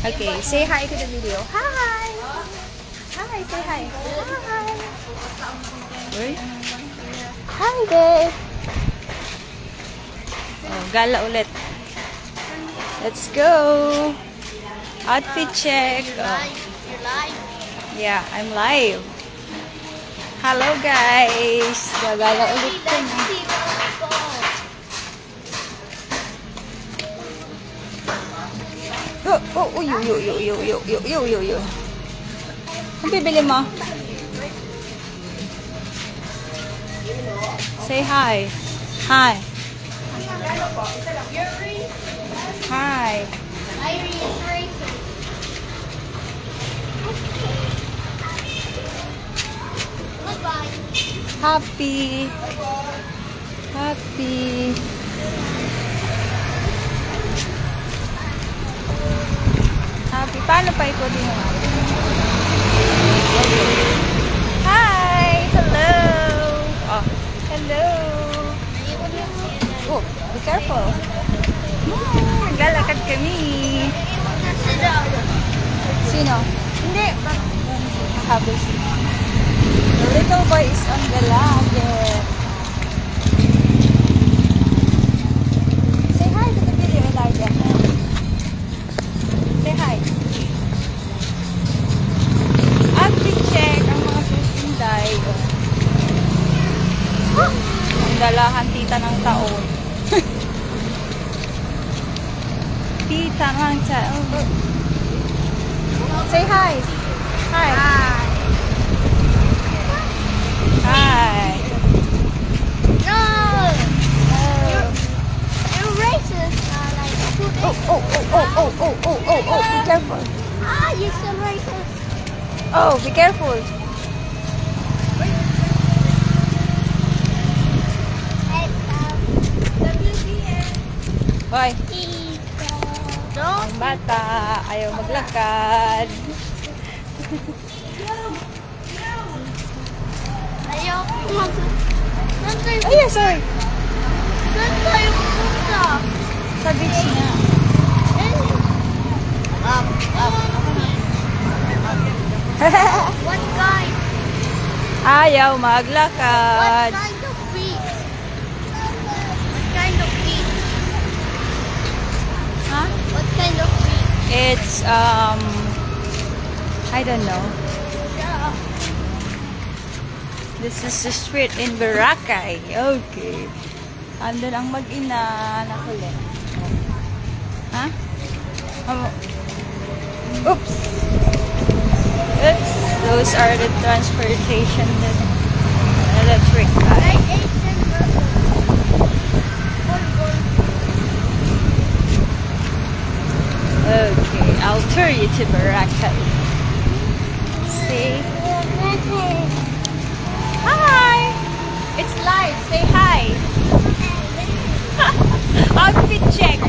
Okay, say hi to the video. Hi! Hi, say hi. Hi! Uy. Hi there! Oh, gala ulit. Let's go! Outfit check. Oh. You're live. Yeah, I'm live. Hello guys! Gagala ulit kami. Yo. Ang bibili mo? Say hi. Hi. Hi. Happy. Paano pa ikutin mo? Hi! Hello! Oh, hello! Oh, be careful! Naglalakad kami! Sino? Hindi! Habis. The little boy is on the ladder. Say hi to the video, Elijah. Say hi. Outfit check ang mga susunday. Ang dalahan tita ng taon. Tita ng taon. Say hi. Hi. Hi. No! You're racist. Oh, be careful. You're so racist. Oh, be careful. Hoy, ang bata, ayaw maglakad. Ayaw. Saan tayo? Ay, sorry. Saan tayo pupunta? Sa beach niya. Up. What kind? Ayaw What maglakad. kind of beach? What kind of beach? Huh? What kind of beach? It's, I don't know. This is the street in Boracay. Okay. Andun ang mag-ina na kulit. Ha? Oops! Oops! Those are the transportation that electric bike. Okay, I'll tour you to Boracay. See? Hi! It's live. Say hi. Outfit check.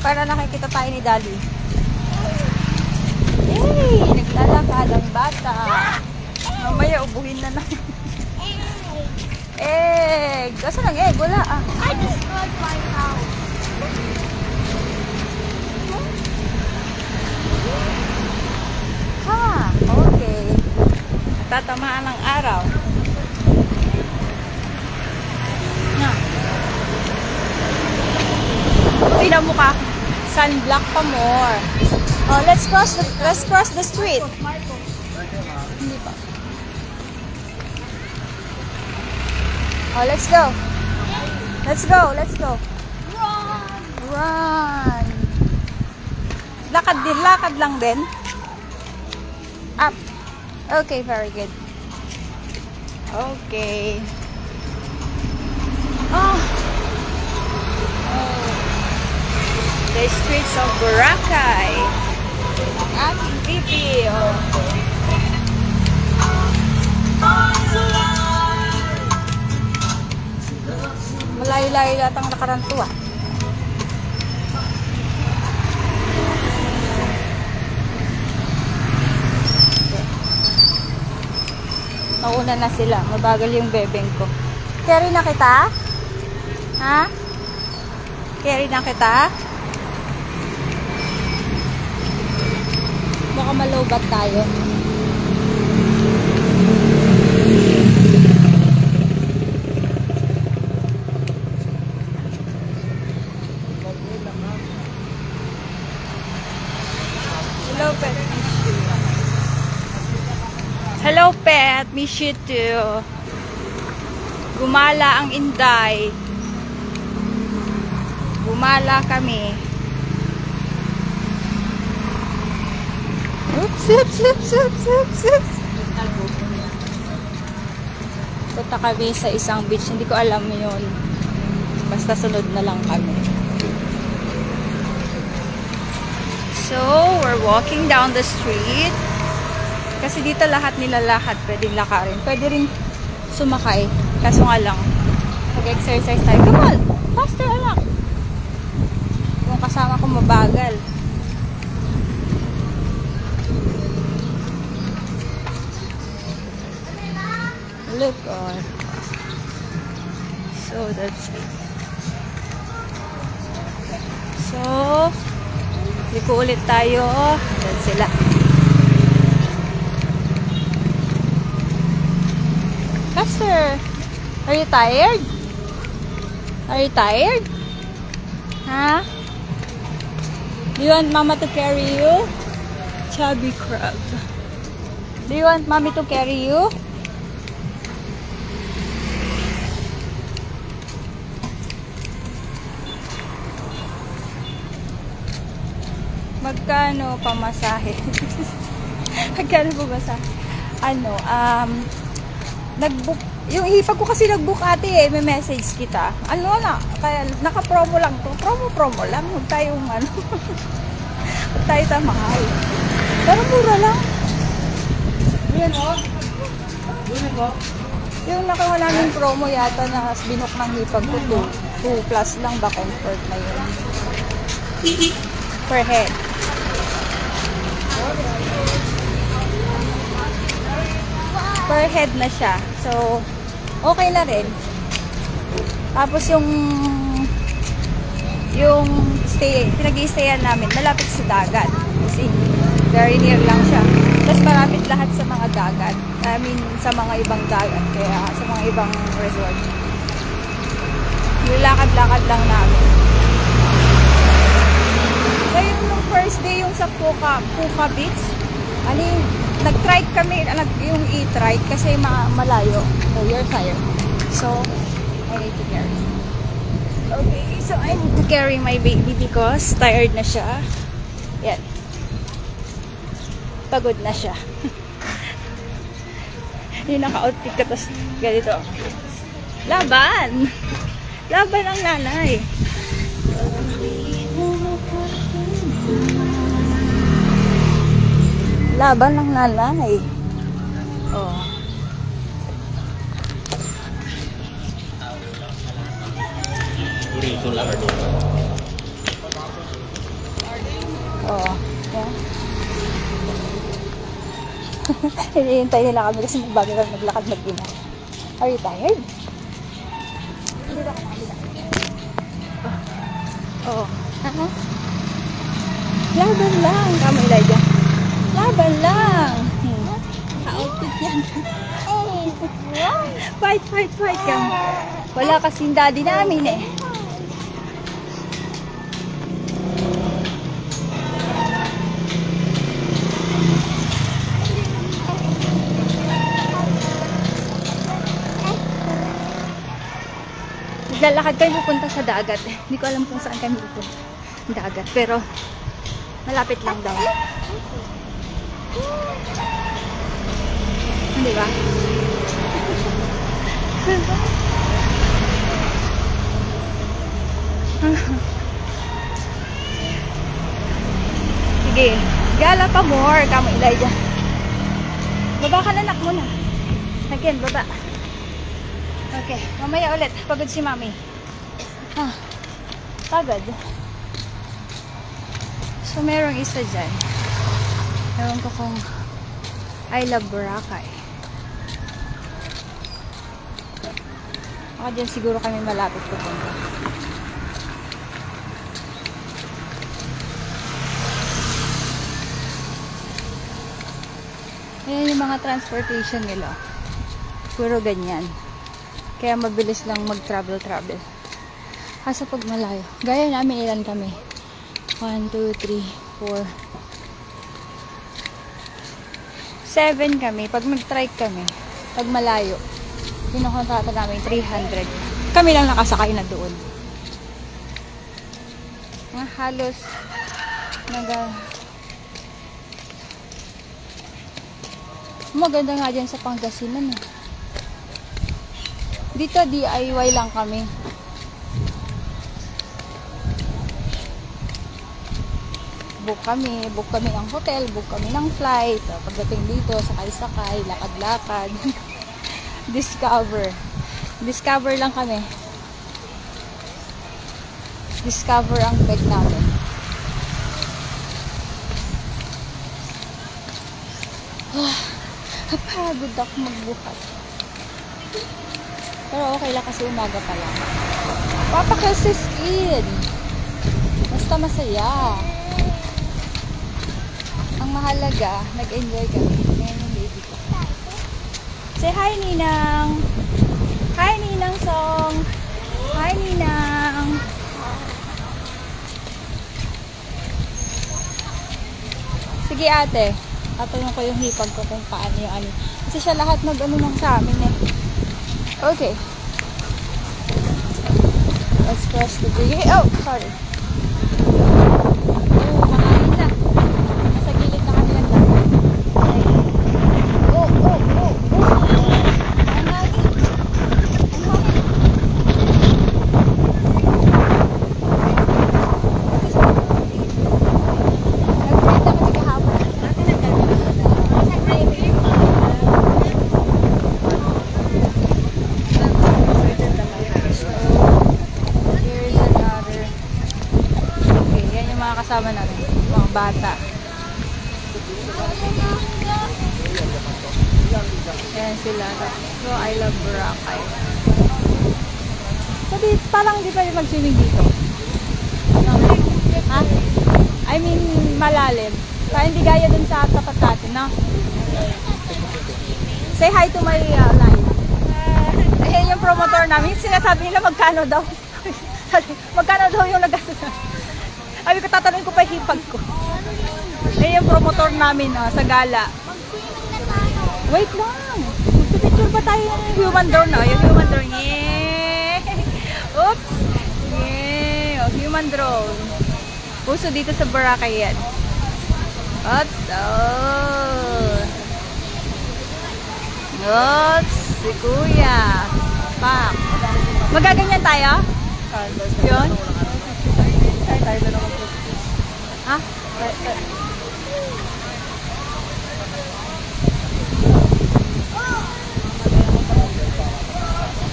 Para nakikita tayo ni Daddy. Hey! Naglalakad ang bata. Mamaya ubuhin na natin. Egg! Asan ang egg? Wala ah. I destroyed my house. Ha! Okay. Tatamaan ng araw. Na. Tingnan mo ka. Sunblock pa more. Oh, let's cross the street. Hindi pa. Oh, let's go. Let's go. Run. Lakad lang din. Up. Okay, very good. Okay. Oh. The streets of Boracay. Ating pipi. Oh. Malayo-layo latang nakaranto ah. Nauna na sila. Mabagal yung bebeng ko. Carry na kita? Ha? Carry na kita? Baka malobat tayo. Hello, pet. Hello, pet. Miss you too. Gumala ang Inday. Gumala kami. Oops, oops, oops, oops, oops, oops. Punta kami sa isang beach. Hindi ko alam yun. Basta sunod na lang kami. So, we're walking down the street. Kasi dito lahat nilalakad. Pwedeng lakarin. Pwede rin sumakay. Kaso nga lang, mag-exercise tayo. Come on! Faster, anak! Yung kasama ko mabagal. Look on. So, that's it. So, liko ulit tayo. Yan sila. Faster! Are you tired? Are you tired? Huh? Do you want mama to carry you? Chubby crab. Do you want mommy to carry you? Magkano pamasahe? Magkano pamasahe? Ano, nag-book, yung hipag ko kasi nag-book ate eh, may message kita. Ano na, kaya naka-promo lang to. Promo lang. Huwag tayong ano. Huwag tayo sa mahal. Pero mura lang. Yan o. Yung nakuha namin promo yata na binook ng hipag ko, 2 plus lang ba comfort na yun. Per head. Per head na siya. So, okay na rin. Tapos yung pinag-i-stayan namin, malapit sa dagat. Kasi, very near lang siya. Tapos malapit lahat sa mga dagat. I mean, sa mga ibang dagat. Kaya, sa mga ibang resort. Nilakad-lakad lang namin. So, yung first day, yung sa Puka Beach, nag-trike kami, yung e-trike kasi malayo. So, you're tired. So, I need to carry. Okay, so I need to carry my baby because tired na siya. Yan. Pagod na siya. Yung naka-outfit ka, tapos ganito. Laban! Laban ang nanay. Laban ng nanay. Oh. Oh. Yeah. Hinihintay nila kami kasi bago kami naglakad mag-ina. Are you tired? Oh. Laban lang. Kamo Elijah. Laban lang. Ka-outfit yan. Fight. Wala kasing daddy namin eh. Naglalakad kayo pupunta sa dagat. Hindi ko alam kung saan kami pupunta. Dagat. Pero malapit lang daw. Hindi ba? Sige. Gala pa more. Kamo Elijah. Baba ka na, anak mo na. Again, baba. Okay. Mamaya ulit. Pagod si mami. Pagod. So, merong isa dyan. Ewan ko kung I love Boracay. Baka dyan siguro kami malapit pupunta. Ayan yung mga transportation nila. Puro ganyan. Kaya mabilis lang mag-travel. Kaso pag malayo. Gaya namin, ilan kami? 1, 2, 3, 4. 7 kami. Pag mag-trike kami, pag malayo, pinukontrata namin 300. Kami lang nakasakay na doon. Halos maganda nga dyan sa Pangasinan. Dito DIY lang kami. Book kami ang hotel, book kami ng flight. Pagdating dito, sakay-sakay, lakad-lakad. Discover lang kami. Discover ang bag namin. Kapagod ako magbuhat. Pero okay lang kasi umaga pa lang. Papakalsis in. Basta masaya. Ang mahalaga, nag-enjoy kami. Ngayon yung baby ko. Say hi, Ninang. Hi, Ninang Song. Hi, Ninang. Sige, ate. Tatanong ko yung hipag ko kung paano yung ano. Kasi siya lahat nag-ano lang sa amin eh. Okay. Let's cross the bridge. Oh, sorry. Oh, makain na. Nasa gilid na kami ng dagat. Oh. Ang hangin. Nag-break na kami kahapon. Kasama natin, mga bata. Ayan sila. So, I love Boracay. So, parang di pwede mag-swimming dito. Ha? I mean, malalim. Parang hindi gaya dun sa tapat natin, no? Say hi to my live. Ayan yung promotor namin. Sinasabi nila magkano daw. Magkano daw yung nagastos. Sabi ko, tatanungin ko pa yung hipag ko. Ayan yung promotor namin sa gala. Wait lang. Magpipicture pa tayo ng human drone. Yung human drone. Yeah! Oops! Yeah! Human drone. Puso dito sa Boracay yan. Oops! Oh! Oops! Si Kuya. Pak! Magaganyan tayo? Yun? Tayo na naman po. Ha?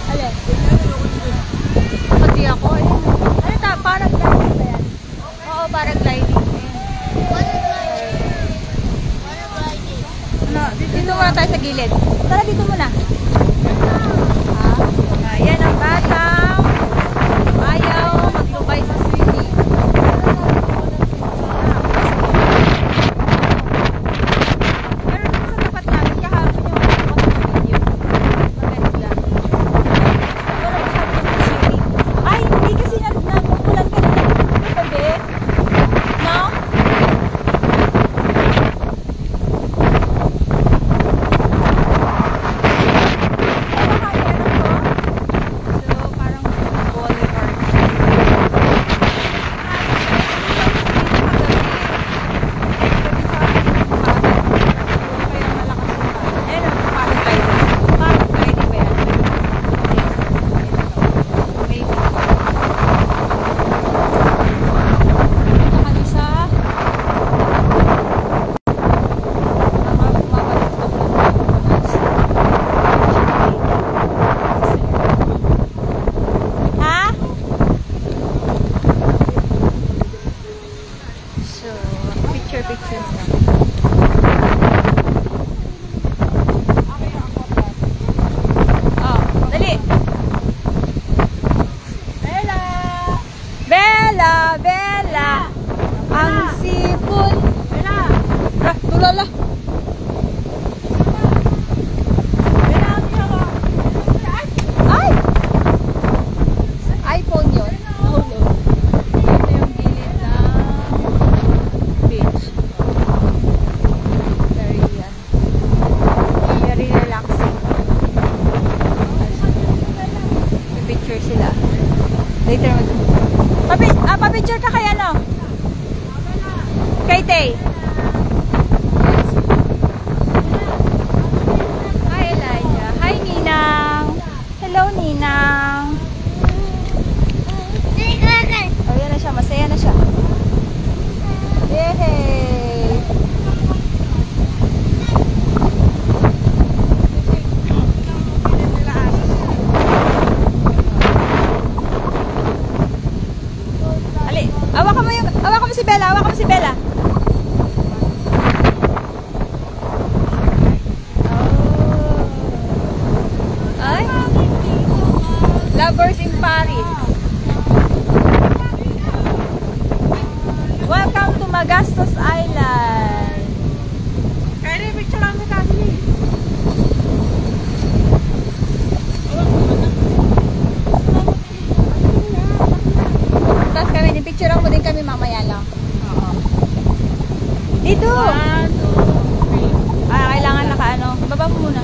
Alin? Pati ako. Ano ta? Paragliding ba yan? Oo, paragliding. Ano? Dito muna tayo sa gilid. Tara, dito muna. Ayan ang batang ayaw maglubay sa swimming. Picture ka kay ano? Kay Tay. Hi, Elijah. Hi, Ninang. Hello, Ninang. Oh, yan na siya. Masaya na siya. Yay! Ali, awakan mo si Bella, awakan mo si Bella. Oh. Ay. Lovers in Paris. Welcome to Magastos Island. Kaya picture lang mo kami. Tapos kami, picture mo din kami mamaya lang. Oo. Dito! 1, 2, 3. Kailangan naka ano. Baba mo muna.